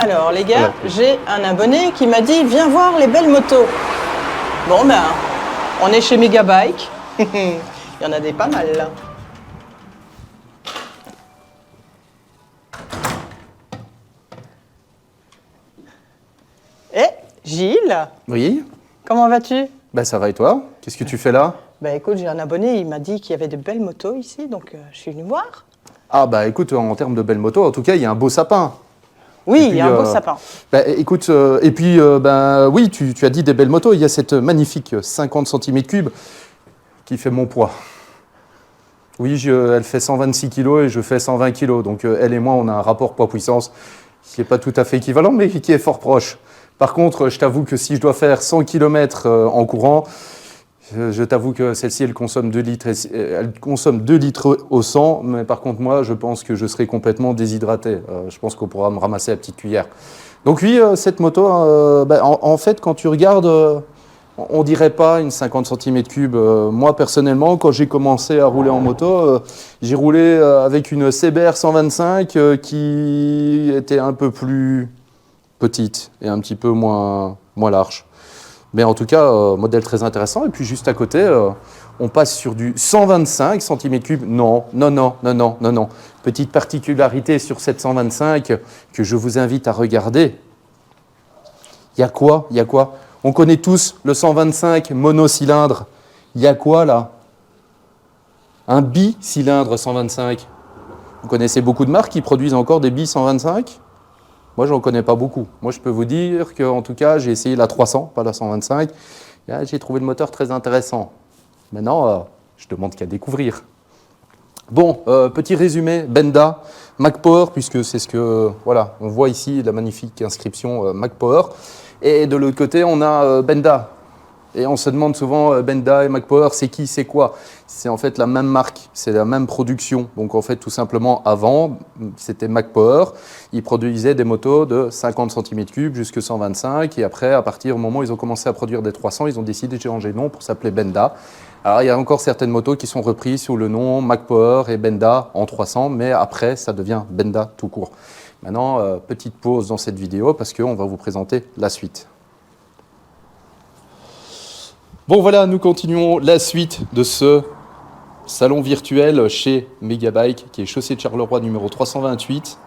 Alors les gars, j'ai un abonné qui m'a dit viens voir les belles motos. Bon ben, on est chez Megabike. Il y en a des pas mal là. Eh, Gilles, Oui, comment vas-tu? bah ça va et toi? Qu'est-ce que tu fais là? Bah écoute, j'ai un abonné, il m'a dit qu'il y avait de belles motos ici, donc je suis venue voir. Ah bah écoute, en termes de belles motos, en tout cas, il y a un beau sapin. Oui, Et il puis, y a un beau sapin. Bah écoute, et puis bah oui, tu as dit des belles motos, il y a cette magnifique 50 cm3 qui fait mon poids. Oui, elle fait 126 kg et je fais 120 kg, donc elle et moi, on a un rapport poids-puissance qui n'est pas tout à fait équivalent, mais qui est fort proche. Par contre, je t'avoue que si je dois faire 100 km en courant, je t'avoue que celle-ci, elle consomme 2 litres, elle consomme 2 litres au 100, mais par contre, moi, je pense que je serai complètement déshydraté. Je pense qu'on pourra me ramasser la petite cuillère. Donc oui, cette moto, bah, en fait, quand tu regardes, on dirait pas une 50 cm3. Moi, personnellement, quand j'ai commencé à rouler en moto, j'ai roulé avec une CBR 125 qui était un peu plus petite et un petit peu moins large. Mais en tout cas, modèle très intéressant. Et puis juste à côté, on passe sur du 125 cm3. Non, non, non, non, non, non, non. Petite particularité sur cette 125 que je vous invite à regarder. Il y a quoi? Il y a quoi? On connaît tous le 125 monocylindre. Il y a quoi là? Un bicylindre 125. Vous connaissez beaucoup de marques qui produisent encore des bi 125? Moi, je n'en connais pas beaucoup. Moi, je peux vous dire qu'en tout cas, j'ai essayé la 300, pas la 125. Là, j'ai trouvé le moteur très intéressant. Maintenant, je demande qu'à découvrir. Bon, petit résumé, Benda, MacPower, puisque c'est ce que, voilà, on voit ici la magnifique inscription MacPower. Et de l'autre côté, on a Benda. Et on se demande souvent, Benda et MacPower, c'est qui, c'est quoi? C'est en fait la même marque, c'est la même production. Donc en fait, tout simplement, avant, c'était MacPower. Ils produisaient des motos de 50 cm3 jusqu'à 125. Et après, à partir du moment où ils ont commencé à produire des 300, ils ont décidé de changer de nom pour s'appeler Benda. Alors il y a encore certaines motos qui sont reprises sous le nom MacPower et Benda en 300, mais après, ça devient Benda tout court. Maintenant, petite pause dans cette vidéo parce qu'on va vous présenter la suite. Bon voilà, nous continuons la suite de ce salon virtuel chez Megabike, qui est chaussée de Charleroi numéro 328,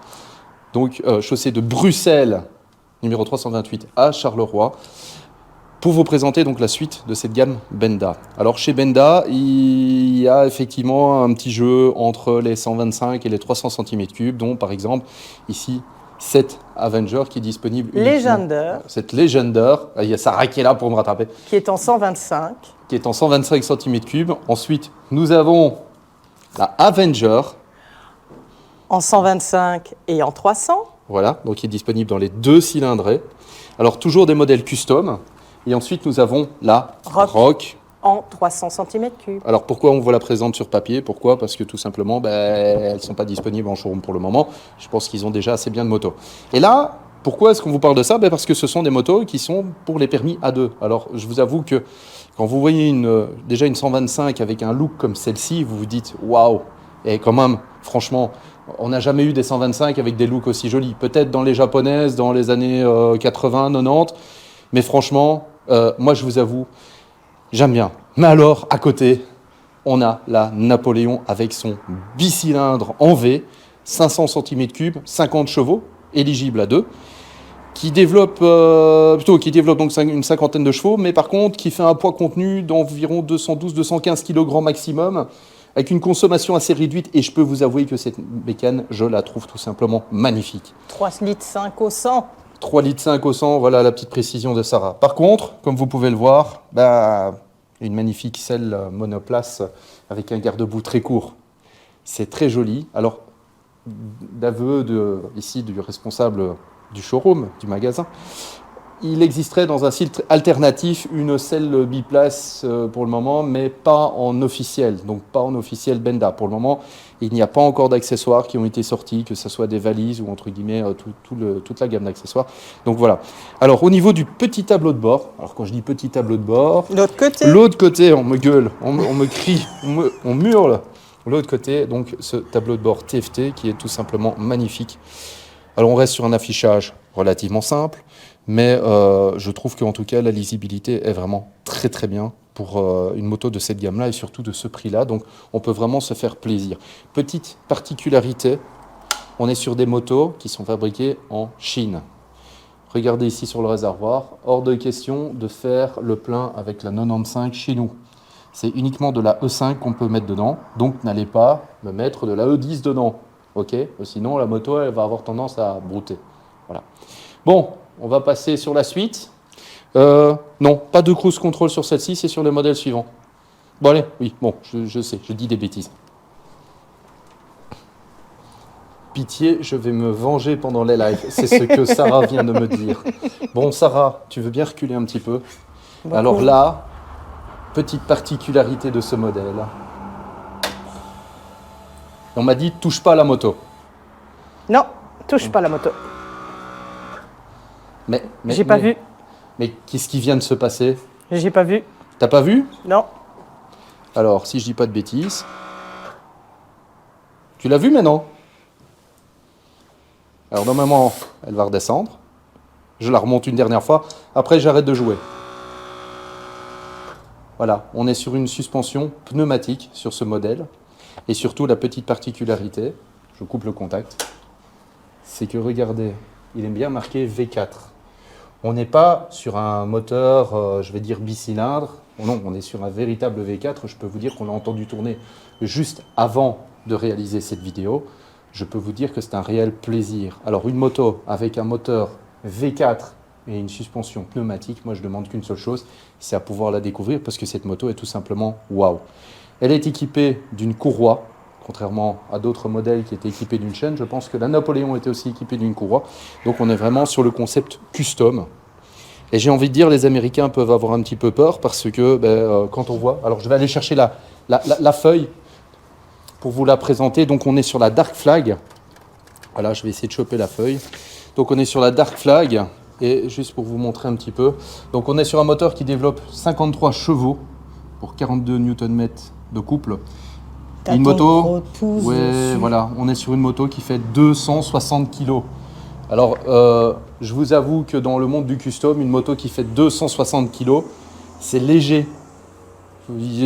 donc chaussée de Bruxelles numéro 328 à Charleroi, pour vous présenter donc la suite de cette gamme Benda. Alors chez Benda, il y a effectivement un petit jeu entre les 125 et les 300 cm3, dont par exemple ici, cette Avenger qui est disponible. Legender. Cette Legender, il y a Sarah qui est là pour me rattraper. Qui est en 125. Qui est en 125 cm3. Ensuite, nous avons la Avenger. En 125 et en 300. Voilà, donc qui est disponible dans les 2 cylindrés. Alors, toujours des modèles custom. Et ensuite, nous avons la Rock. En 300 cm3. Alors, pourquoi on vous la présente sur papier? Pourquoi? Parce que tout simplement, elles ne sont pas disponibles en showroom pour le moment. Je pense qu'ils ont déjà assez bien de motos. Et là, pourquoi est-ce qu'on vous parle de ça? Parce que ce sont des motos qui sont pour les permis A2. Alors, je vous avoue que quand vous voyez déjà une 125 avec un look comme celle-ci, vous vous dites « Waouh !» Et quand même, franchement, on n'a jamais eu des 125 avec des looks aussi jolis. Peut-être dans les japonaises, dans les années 80, 90. Mais franchement, moi, je vous avoue, j'aime bien. Mais alors, à côté, on a la Napoléon avec son bicylindre en V, 500 cm3, 50 chevaux, éligible à 2, qui développe donc une cinquantaine de chevaux, mais par contre, qui fait un poids contenu d'environ 212-215 kg maximum, avec une consommation assez réduite. Et je peux vous avouer que cette bécane, je la trouve tout simplement magnifique. 3,5 litres au 100. 3,5 litres au 100, voilà la petite précision de Sarah. Par contre, comme vous pouvez le voir, une magnifique selle monoplace avec un garde-boue très court. C'est très joli. Alors, d'aveu ici du responsable du showroom, du magasin, il existerait dans un site alternatif une selle biplace pour le moment, mais pas en officiel, donc pas en officiel Benda. Pour le moment, il n'y a pas encore d'accessoires qui ont été sortis, que ce soit des valises ou entre guillemets toute la gamme d'accessoires. Donc voilà. Alors au niveau du petit tableau de bord, alors quand je dis petit tableau de bord, l'autre côté, on me gueule, on me crie, on hurle. L'autre côté, donc ce tableau de bord TFT qui est tout simplement magnifique. Alors on reste sur un affichage relativement simple, mais je trouve qu'en tout cas la lisibilité est vraiment très très bien pour une moto de cette gamme-là et surtout de ce prix-là. Donc on peut vraiment se faire plaisir. Petite particularité, on est sur des motos qui sont fabriquées en Chine. Regardez ici sur le réservoir, hors de question de faire le plein avec la 95 chez nous. C'est uniquement de la E5 qu'on peut mettre dedans, donc n'allez pas me mettre de la E10 dedans, ok? Sinon la moto elle va avoir tendance à brouter. Voilà. Bon, on va passer sur la suite. Non, pas de cruise control sur celle-ci, c'est sur le modèle suivant. Bon allez, oui, bon, je sais, je dis des bêtises. Pitié, je vais me venger pendant les lives. C'est ce que Sarah vient de me dire. Bon, Sarah, tu veux bien reculer un petit peu? Beaucoup. Alors là, petite particularité de ce modèle. On m'a dit, touche pas à la moto. Non, touche pas la moto. Mais J'ai pas vu. Mais qu'est-ce qui vient de se passer? J'ai pas vu. T'as pas vu? Non. Alors, si je dis pas de bêtises. Tu l'as vu maintenant? Alors normalement, elle va redescendre. Je la remonte une dernière fois. Après, j'arrête de jouer. Voilà, on est sur une suspension pneumatique sur ce modèle. Et surtout, la petite particularité, je coupe le contact, c'est que regardez, il est bien marqué V4. On n'est pas sur un moteur, je vais dire bicylindre. Non, on est sur un véritable V4. Je peux vous dire qu'on l'a entendu tourner juste avant de réaliser cette vidéo. Je peux vous dire que c'est un réel plaisir. Alors une moto avec un moteur V4 et une suspension pneumatique, moi je demande qu'une seule chose, c'est à pouvoir la découvrir parce que cette moto est tout simplement waouh. Elle est équipée d'une courroie, contrairement à d'autres modèles qui étaient équipés d'une chaîne. Je pense que la Napoléon était aussi équipée d'une courroie. Donc on est vraiment sur le concept custom. Et j'ai envie de dire, les Américains peuvent avoir un petit peu peur parce que quand on voit... Alors je vais aller chercher la feuille pour vous la présenter. Donc on est sur la Dark Flag. Voilà, je vais essayer de choper la feuille. Donc on est sur la Dark Flag. Et juste pour vous montrer un petit peu. Donc on est sur un moteur qui développe 53 chevaux pour 42 Nm de couple. T'as une ton moto, gros pouce ouais, dessus. voilà, on est sur une moto qui fait 260 kg. Alors, je vous avoue que dans le monde du custom, une moto qui fait 260 kg, c'est léger.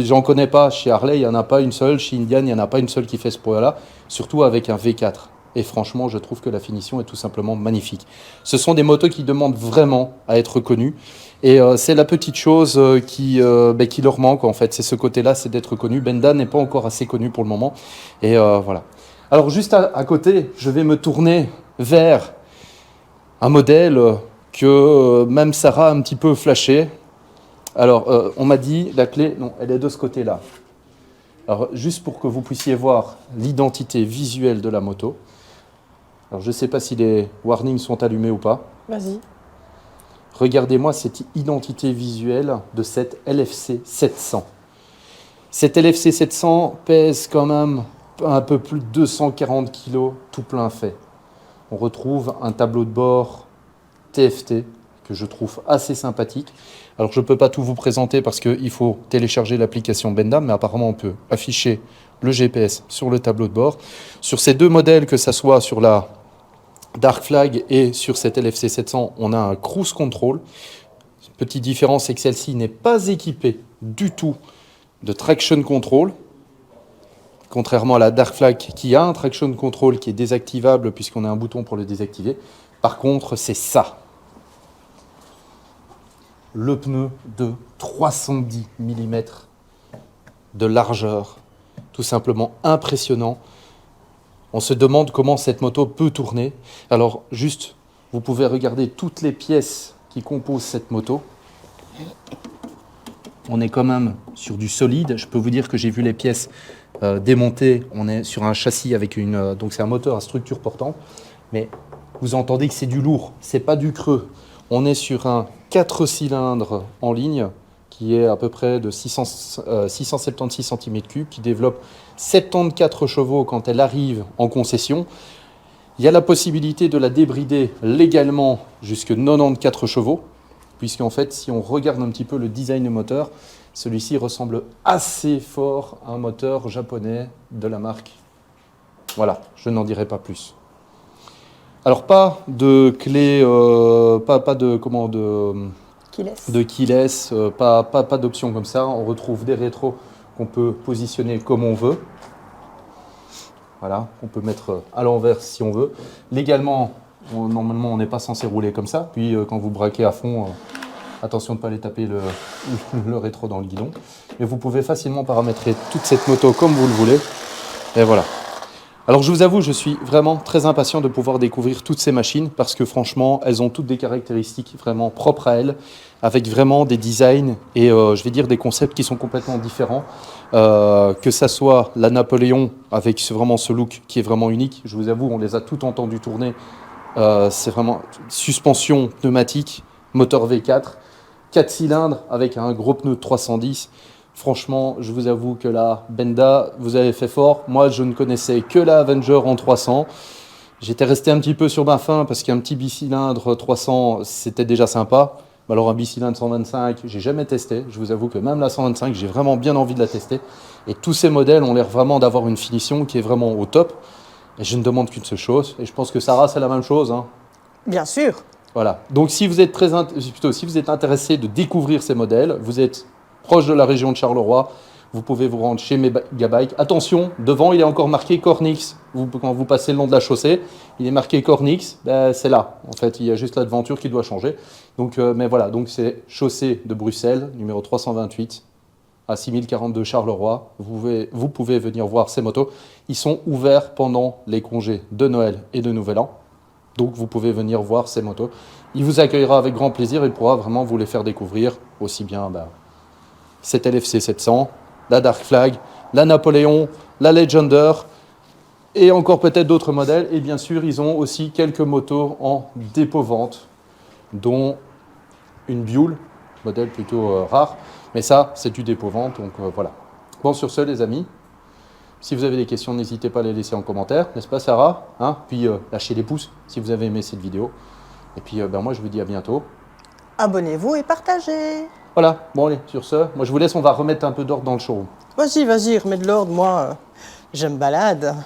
J'en connais pas. Chez Harley, il n'y en a pas une seule. Chez Indian, il n'y en a pas une seule qui fait ce poids-là. Surtout avec un V4. Et franchement, je trouve que la finition est tout simplement magnifique. Ce sont des motos qui demandent vraiment à être connues. Et c'est la petite chose qui leur manque en fait. C'est ce côté-là, c'est d'être connu. Benda n'est pas encore assez connu pour le moment. Et voilà. Alors juste à côté, je vais me tourner vers un modèle que même Sarah a un petit peu flashé. Alors, on m'a dit, la clé, non, elle est de ce côté-là. Alors, juste pour que vous puissiez voir l'identité visuelle de la moto. Alors, je ne sais pas si les warnings sont allumés ou pas. Vas-y. Regardez-moi cette identité visuelle de cette LFC 700. Cette LFC 700 pèse quand même un peu plus de 240 kg tout plein fait. On retrouve un tableau de bord TFT que je trouve assez sympathique. Alors je ne peux pas tout vous présenter parce qu'il faut télécharger l'application Benda, mais apparemment on peut afficher le GPS sur le tableau de bord. Sur ces deux modèles, que ce soit sur la Dark Flag et sur cette LFC 700, on a un cruise control. Petite différence, c'est que celle-ci n'est pas équipée du tout de traction control, contrairement à la Dark Flag qui a un traction control qui est désactivable puisqu'on a un bouton pour le désactiver. Par contre, c'est ça. Le pneu de 310 mm de largeur, tout simplement impressionnant. On se demande comment cette moto peut tourner. Alors juste, vous pouvez regarder toutes les pièces qui composent cette moto. On est quand même sur du solide. Je peux vous dire que j'ai vu les pièces démontées. On est sur un châssis avec une... donc c'est un moteur à structure portante. Mais vous entendez que c'est du lourd, c'est pas du creux. On est sur un 4 cylindres en ligne qui est à peu près de 676 cm3, qui développe 74 chevaux quand elle arrive en concession. Il y a la possibilité de la débrider légalement jusqu'à 94 chevaux, puisqu'en fait, si on regarde un petit peu le design du moteur, celui-ci ressemble assez fort à un moteur japonais de la marque. Voilà, je n'en dirai pas plus. Alors pas de clé, pas de comment de keyless, pas d'option comme ça. On retrouve des rétros qu'on peut positionner comme on veut. Voilà, on peut mettre à l'envers si on veut. Légalement, normalement, on n'est pas censé rouler comme ça. Puis quand vous braquez à fond, attention de ne pas aller taper le rétro dans le guidon. Mais vous pouvez facilement paramétrer toute cette moto comme vous le voulez. Et voilà. Alors je vous avoue, je suis vraiment très impatient de pouvoir découvrir toutes ces machines parce que franchement, elles ont toutes des caractéristiques vraiment propres à elles, avec vraiment des designs et je vais dire des concepts qui sont complètement différents. Que ça soit la Napoléon avec vraiment ce look qui est vraiment unique. Je vous avoue, on les a toutes entendues tourner. C'est vraiment suspension pneumatique, moteur V4, 4 cylindres avec un gros pneu de 310. Franchement, je vous avoue que la Benda, vous avez fait fort. Moi, je ne connaissais que la Avenger en 300. J'étais resté un petit peu sur ma faim parce qu'un petit bicylindre 300, c'était déjà sympa. Alors un bicylindre 125, j'ai jamais testé. Je vous avoue que même la 125, j'ai vraiment bien envie de la tester. Et tous ces modèles ont l'air vraiment d'avoir une finition qui est vraiment au top. Et je ne demande qu'une seule chose. Et je pense que Sarah, c'est la même chose, hein. Bien sûr. Voilà. Donc si vous êtes si vous êtes intéressé de découvrir ces modèles, vous êtes proche de la région de Charleroi, vous pouvez vous rendre chez Megabike. Attention, devant, il est encore marqué Cornix. Quand vous passez le long de la chaussée, il est marqué Cornix. Ben, c'est là. En fait, il y a juste la devanture qui doit changer. Donc, mais voilà, donc c'est chaussée de Bruxelles, numéro 328, à 6042 Charleroi. Vous pouvez venir voir ces motos. Ils sont ouverts pendant les congés de Noël et de Nouvel An. Donc, vous pouvez venir voir ces motos. Il vous accueillera avec grand plaisir et pourra vraiment vous les faire découvrir aussi bien cette LFC 700, la Dark Flag, la Napoléon, la Legender et encore peut-être d'autres modèles. Et bien sûr, ils ont aussi quelques motos en dépôt-vente, dont une Buell, modèle plutôt rare. Mais ça, c'est du dépôt-vente, donc voilà. Bon, sur ce, les amis, si vous avez des questions, n'hésitez pas à les laisser en commentaire, n'est-ce pas, Sarah, hein? Puis lâchez les pouces si vous avez aimé cette vidéo. Et puis, moi, je vous dis à bientôt. Abonnez-vous et partagez. Voilà, bon allez, sur ce, moi je vous laisse, on va remettre un peu d'ordre dans le showroom. Vas-y, remets de l'ordre, moi, je me balade.